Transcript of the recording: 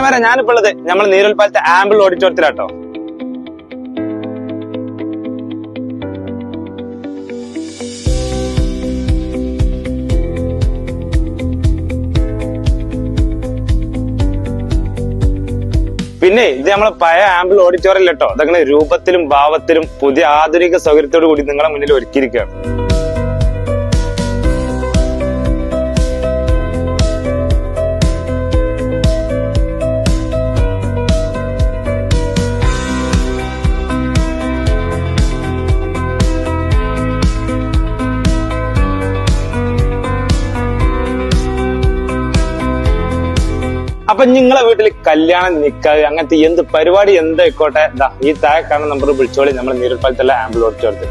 ചങ്ങായിമാരെ, ഞാനിപ്പോ ഉള്ളത് നമ്മൾ നീരുൽപ്പാലത്തെ ആംബിൾ ഓഡിറ്റോറിയത്തിലാട്ടോ. പിന്നെ ഇത് നമ്മളെ പഴയ ആംബിൾ ഓഡിറ്റോറിയം കേട്ടോ. അതങ്ങനെ രൂപത്തിലും ഭാവത്തിലും പുതിയ ആധുനിക സൗകര്യത്തോടു കൂടി നിങ്ങളെ മുന്നിൽ ഒരുക്കിയിരിക്കുകയാണ്. അപ്പൊ നിങ്ങളെ വീട്ടിൽ കല്യാണം, നിക്കാഹ്, അങ്ങനത്തെ എന്ത് പരിപാടി എന്തായിക്കോട്ടെ, ഈ താഴെ കാണുന്ന നമ്പർ വിളിച്ചോളി. നമ്മൾ നീരുൽപ്പാലത്തുള്ള ആംബിൾ ഓഡിറ്റോറിയത്തിൽ.